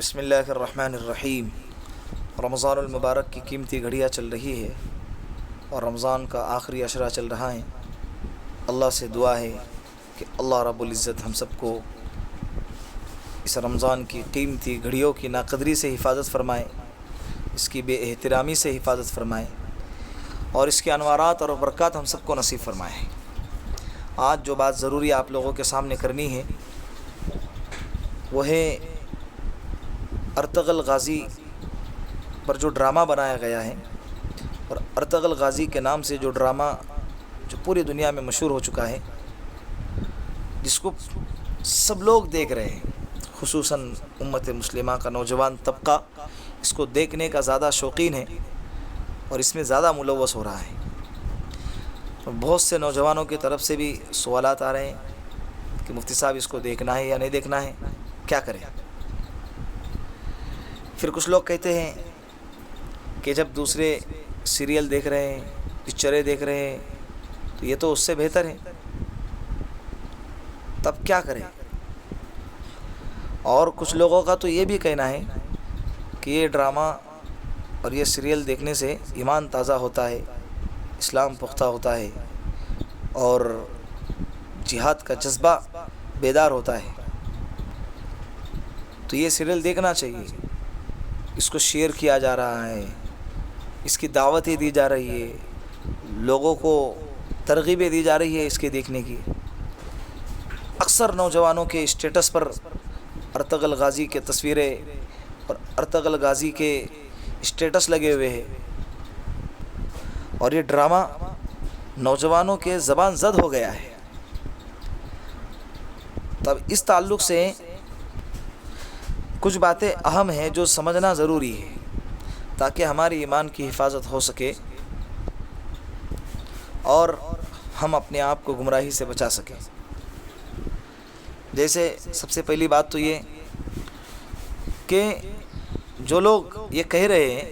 بسم اللہ الرحمن الرحیم۔ رمضان المبارک کی قیمتی گھڑیاں چل رہی ہے اور رمضان کا آخری عشرہ چل رہا ہے۔ اللہ سے دعا ہے کہ اللہ رب العزت ہم سب کو اس رمضان کی قیمتی گھڑیوں کی ناقدری سے حفاظت فرمائے، اس کی بے احترامی سے حفاظت فرمائے اور اس کے انوارات اور برکات ہم سب کو نصیب فرمائے۔ آج جو بات ضروری آپ لوگوں کے سامنے کرنی ہے وہ ہے ارطغرل غازی پر جو ڈرامہ بنایا گیا ہے، اور ارطغرل غازی کے نام سے جو ڈرامہ جو پوری دنیا میں مشہور ہو چکا ہے، جس کو سب لوگ دیکھ رہے ہیں، خصوصاً امت مسلمہ کا نوجوان طبقہ اس کو دیکھنے کا زیادہ شوقین ہے اور اس میں زیادہ ملوث ہو رہا ہے۔ اور بہت سے نوجوانوں کی طرف سے بھی سوالات آ رہے ہیں کہ مفتی صاحب اس کو دیکھنا ہے یا نہیں دیکھنا ہے، کیا کریں؟ پھر کچھ لوگ کہتے ہیں کہ جب دوسرے سیریل دیکھ رہے ہیں، پکچریں دیکھ رہے ہیں تو یہ تو اس سے بہتر ہے، تب کیا کریں؟ اور کچھ لوگوں کا تو یہ بھی کہنا ہے کہ یہ ڈرامہ اور یہ سیریل دیکھنے سے ایمان تازہ ہوتا ہے، اسلام پختہ ہوتا ہے اور جہاد کا جذبہ بیدار ہوتا ہے، تو یہ سیریل دیکھنا چاہیے۔ اس کو شیئر کیا جا رہا ہے، اس کی دعوتیں دی جا رہی ہے، لوگوں کو ترغیبیں دی جا رہی ہے اس کے دیکھنے کی۔ اکثر نوجوانوں کے اسٹیٹس پر ارطغرل غازی کے تصویریں اور ارطغرل غازی کے اسٹیٹس لگے ہوئے ہیں، اور یہ ڈرامہ نوجوانوں کے زبان زد ہو گیا ہے۔ تب اس تعلق سے کچھ باتیں اہم ہیں جو سمجھنا ضروری ہے تاکہ ہماری ایمان کی حفاظت ہو سکے اور ہم اپنے آپ کو گمراہی سے بچا سکیں۔ جیسے سب سے پہلی بات تو یہ کہ جو لوگ یہ کہہ رہے ہیں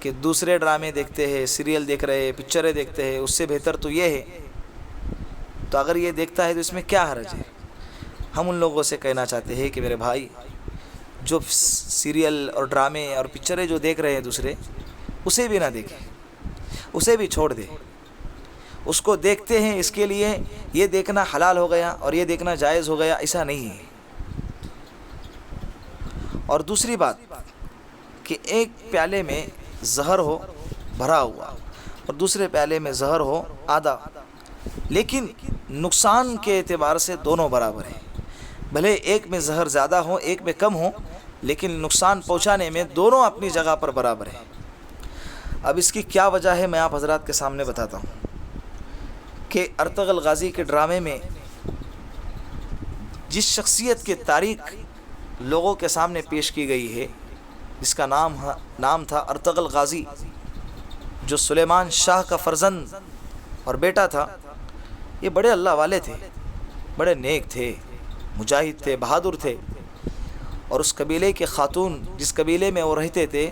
کہ دوسرے ڈرامے دیکھتے ہیں، سیریل دیکھ رہے ہیں، پکچریں دیکھتے ہیں، اس سے بہتر تو یہ ہے، تو اگر یہ دیکھتا ہے تو اس میں کیا حرج ہے؟ ہم ان لوگوں سے کہنا چاہتے ہیں کہ میرے بھائی، جو سیریل اور ڈرامے اور پکچریں جو دیکھ رہے ہیں دوسرے، اسے بھی نہ دیکھیں، اسے بھی چھوڑ دیں۔ اس کو دیکھتے ہیں اس کے لیے یہ دیکھنا حلال ہو گیا اور یہ دیکھنا جائز ہو گیا، ایسا نہیں ہے۔ اور دوسری بات کہ ایک پیالے میں زہر ہو بھرا ہوا اور دوسرے پیالے میں زہر ہو آدھا، لیکن نقصان کے اعتبار سے دونوں برابر ہیں۔ بھلے ایک میں زہر زیادہ ہو، ایک میں کم ہو، لیکن نقصان پہنچانے میں دونوں اپنی جگہ پر برابر ہیں۔ اب اس کی کیا وجہ ہے میں آپ حضرات کے سامنے بتاتا ہوں کہ ارطغرل غازی کے ڈرامے میں جس شخصیت کی تاریخ لوگوں کے سامنے پیش کی گئی ہے، جس کا نام تھا ارطغرل غازی، جو سلیمان شاہ کا فرزند اور بیٹا تھا، یہ بڑے اللہ والے تھے، بڑے نیک تھے، مجاہد تھے، بہادر تھے، اور اس قبیلے کے خاتون جس قبیلے میں وہ رہتے تھے،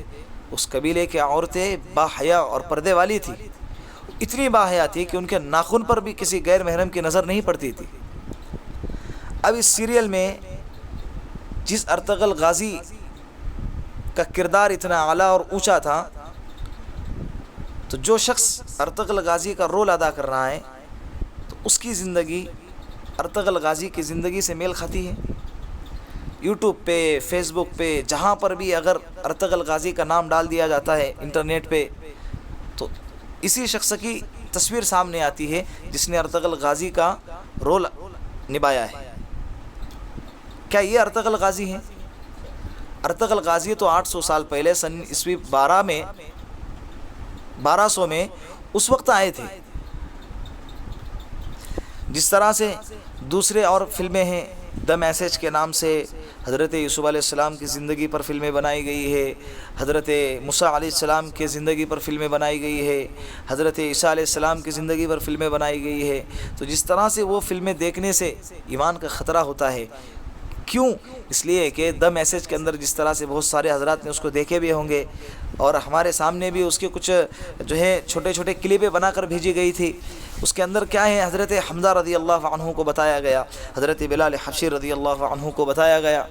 اس قبیلے کے عورتیں با حیا اور پردے والی تھی، اتنی با حیا تھی کہ ان کے ناخن پر بھی کسی غیر محرم کی نظر نہیں پڑتی تھی۔ اب اس سیریل میں جس ارطغرل غازی کا کردار اتنا اعلیٰ اور اونچا تھا، تو جو شخص ارطغرل غازی کا رول ادا کر رہا ہے تو اس کی زندگی ارطغرل غازی کی زندگی سے میل کھاتی ہے۔ یوٹیوب پہ، فیس بک پہ، جہاں پر بھی اگر ارطغرل غازی کا نام ڈال دیا جاتا ہے انٹرنیٹ پہ، تو اسی شخص کی تصویر سامنے آتی ہے جس نے ارطغرل غازی کا رول نبھایا ہے۔ کیا یہ ارطغرل غازی ہیں؟ ارطغرل غازی تو 800 سال پہلے سن عیسوی 1200 میں اس وقت آئے تھے۔ جس طرح سے دوسرے اور فلمیں ہیں، دا میسیج کے نام سے حضرت یوسف علیہ السلام کی زندگی پر فلمیں بنائی گئی ہے، حضرت موسیٰ علیہ السلام کی زندگی پر فلمیں بنائی گئی ہے، حضرت عیسیٰ علیہ السلام کی زندگی پر فلمیں بنائی گئی ہے، تو جس طرح سے وہ فلمیں دیکھنے سے ایمان کا خطرہ ہوتا ہے۔ کیوں؟ اس لیے کہ دا میسیج کے اندر جس طرح سے بہت سارے حضرات نے اس کو دیکھے بھی ہوں گے، اور ہمارے سامنے بھی اس کے کچھ جو ہے چھوٹے چھوٹے کلپیں بنا کر بھیجی گئی تھی۔ اس کے اندر کیا ہے، حضرت حمزہ رضی اللہ عنہ کو بتایا گیا، حضرت بلال حبشی رضی اللہ عنہ کو بتایا گیا،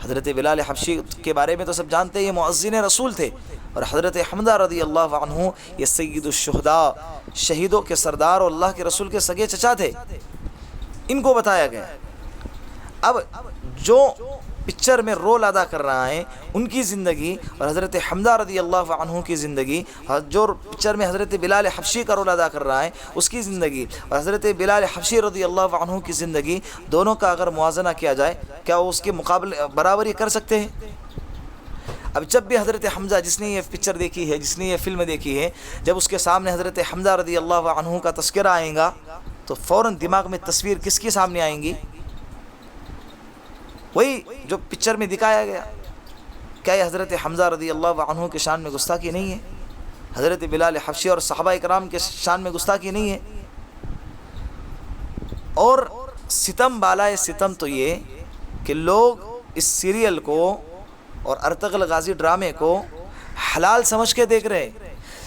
حضرت بلال حبشی کے بارے میں تو سب جانتے ہیں، یہ مؤذن رسول تھے، اور حضرت حمزہ رضی اللہ عنہ یہ سید الشہداء، شہیدوں کے سردار اور اللہ کے رسول کے سگے چچا تھے، ان کو بتایا گیا۔ اب جو پکچر میں رول ادا کر رہا ہے ان کی زندگی اور حضرت حمزہ رضی اللہ عنہ کی زندگی، جو پکچر میں حضرت بلال حبشی کا رول ادا کر رہا ہے اس کی زندگی اور حضرت بلال حبشی رضی اللہ عنہ کی زندگی، دونوں کا اگر موازنہ کیا جائے کیا وہ اس کے مقابلے برابری کر سکتے ہیں؟ اب جب بھی حضرت حمزہ، جس نے یہ پکچر دیکھی ہے، جس نے یہ فلم دیکھی ہے، جب اس کے سامنے حضرت حمزہ رضی اللہ عنہ کا تذکرہ آئے گا تو فوراً دماغ میں تصویر کس کی سامنے آئیں گی؟ وہی جو پکچر میں دکھایا گیا۔ کیا یہ حضرت حمزہ رضی اللہ عنہ کے شان میں گستاخی نہیں ہے؟ حضرت بلال حبشی اور صحابہ کرام کے شان میں گستاخی نہیں ہے؟ اور ستم بالائے ستم تو یہ کہ لوگ اس سیریل کو اور ارطغرل غازی ڈرامے کو حلال سمجھ کے دیکھ رہے،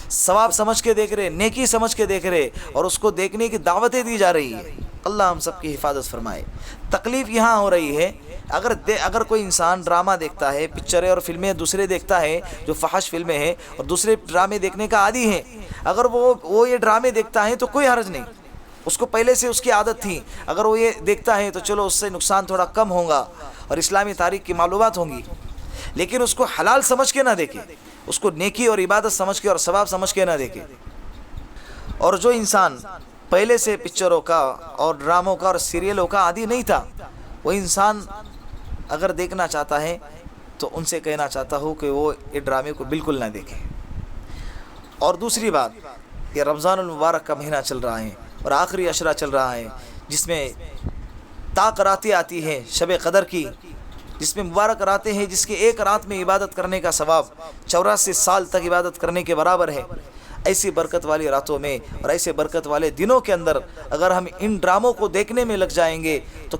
ثواب سمجھ کے دیکھ رہے، نیکی سمجھ کے دیکھ رہے، اور اس کو دیکھنے کی دعوتیں دی جا رہی ہے۔ اللہ ہم سب کی حفاظت فرمائے۔ تکلیف یہاں ہو رہی ہے، اگر کوئی انسان ڈرامہ دیکھتا ہے، پکچریں اور فلمیں دوسرے دیکھتا ہے جو فحش فلمیں ہیں اور دوسرے ڈرامے دیکھنے کا عادی ہے، اگر وہ یہ ڈرامے دیکھتا ہے تو کوئی حرج نہیں، اس کو پہلے سے اس کی عادت تھی، اگر وہ یہ دیکھتا ہے تو چلو اس سے نقصان تھوڑا کم ہوگا اور اسلامی تاریخ کی معلومات ہوں گی، لیکن اس کو حلال سمجھ کے نہ دیکھے، اس کو نیکی اور عبادت سمجھ کے اور ثواب سمجھ کے نہ دیکھے۔ اور جو انسان پہلے سے پکچروں کا اور ڈراموں کا اور سیریلوں کا عادی نہیں تھا، وہ انسان اگر دیکھنا چاہتا ہے تو ان سے کہنا چاہتا ہوں کہ وہ یہ ڈرامے کو بالکل نہ دیکھیں۔ اور دوسری بات، یہ رمضان المبارک کا مہینہ چل رہا ہے اور آخری عشرہ چل رہا ہے، جس میں طاق راتیں آتی ہیں شب قدر کی، جس میں مبارک راتیں ہیں، جس کے ایک رات میں عبادت کرنے کا ثواب 84 سال تک عبادت کرنے کے برابر ہے۔ ایسی برکت والی راتوں میں اور ایسے برکت والے دنوں کے اندر اگر ہم ان ڈراموں کو دیکھنے میں لگ جائیں گے تو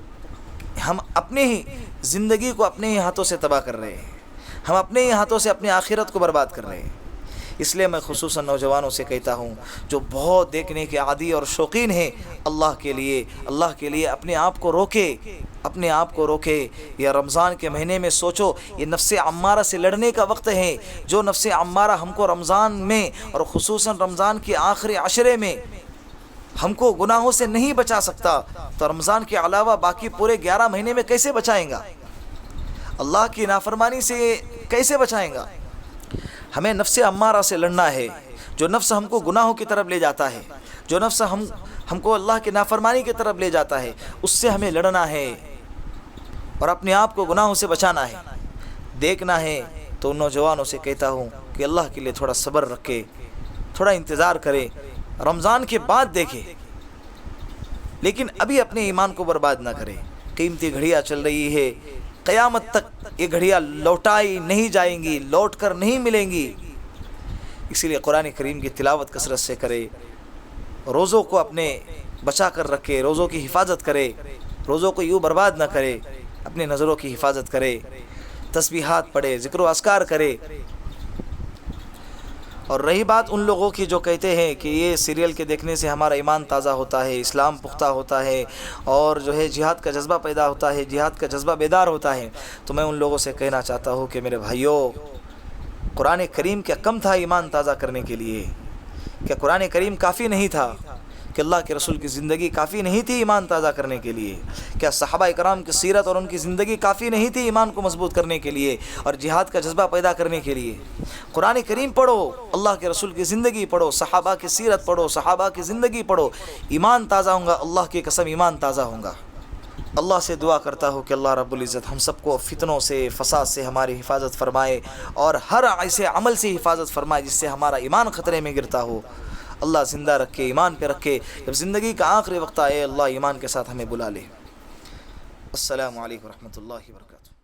ہم اپنے ہی زندگی کو اپنے ہی ہاتھوں سے تباہ کر رہے ہیں، ہم اپنے ہی ہاتھوں سے اپنی آخرت کو برباد کر رہے ہیں۔ اس لیے میں خصوصاً نوجوانوں سے کہتا ہوں جو بہت دیکھنے کے عادی اور شوقین ہیں، اللہ کے لیے اپنے آپ کو روکے۔ یہ رمضان کے مہینے میں سوچو، یہ نفس عمارہ سے لڑنے کا وقت ہے۔ جو نفس عمارہ ہم کو رمضان میں اور خصوصاً رمضان کے آخری عشرے میں ہم کو گناہوں سے نہیں بچا سکتا، تو رمضان کے علاوہ باقی پورے 11 مہینے میں کیسے بچائیں گا؟ اللہ کی نافرمانی سے کیسے بچائیں گا؟ ہمیں نفس عمارہ سے لڑنا ہے، جو نفس ہم کو گناہوں کی طرف لے جاتا ہے، جو نفس ہم کو اللہ کی نافرمانی کی طرف لے جاتا ہے، اس سے ہمیں لڑنا ہے اور اپنے آپ کو گناہوں سے بچانا ہے۔ دیکھنا ہے تو نوجوانوں سے کہتا ہوں کہ اللہ کے لیے تھوڑا صبر رکھے، تھوڑا انتظار کرے، رمضان کے بعد دیکھے، لیکن ابھی اپنے ایمان کو برباد نہ کرے۔ قیمتی گھڑیاں چل رہی ہے، قیامت تک یہ گھڑیاں لوٹائی نہیں جائیں گی، لوٹ کر نہیں ملیں گی۔ اسی لیے قرآن کریم کی تلاوت کثرت سے کرے، روزوں کو اپنے بچا کر رکھے، روزوں کی حفاظت کرے، روزوں کو یوں برباد نہ کرے، اپنے نظروں کی حفاظت کرے، تسبیحات پڑھے، ذکر و اذکار کرے۔ اور رہی بات ان لوگوں کی جو کہتے ہیں کہ یہ سیریل کے دیکھنے سے ہمارا ایمان تازہ ہوتا ہے، اسلام پختہ ہوتا ہے اور جو ہے جہاد کا جذبہ پیدا ہوتا ہے، جہاد کا جذبہ بیدار ہوتا ہے، تو میں ان لوگوں سے کہنا چاہتا ہوں کہ میرے بھائیوں، قرآن کریم کیا کم تھا ایمان تازہ کرنے کے لیے؟ کیا قرآن کریم کافی نہیں تھا؟ کہ اللہ کے رسول کی زندگی کافی نہیں تھی ایمان تازہ کرنے کے لیے؟ کیا صحابہ کرام کی سیرت اور ان کی زندگی کافی نہیں تھی ایمان کو مضبوط کرنے کے لیے اور جہاد کا جذبہ پیدا کرنے کے لیے؟ قرآن کریم پڑھو، اللہ کے رسول کی زندگی پڑھو، صحابہ کی سیرت پڑھو، صحابہ کی زندگی پڑھو، ایمان تازہ ہوگا، اللہ کی قسم ایمان تازہ ہوگا۔ اللہ سے دعا کرتا ہوں کہ اللہ رب العزت ہم سب کو فتنوں سے، فساد سے ہماری حفاظت فرمائے اور ہر ایسے عمل سے حفاظت فرمائے جس سے ہمارا ایمان خطرے میں گرتا ہو۔ اللہ زندہ رکھے، ایمان پہ رکھے، جب زندگی کا آخری وقت آئے اللہ ایمان کے ساتھ ہمیں بلا لے۔ السلام علیکم ورحمۃ اللہ وبرکاتہ۔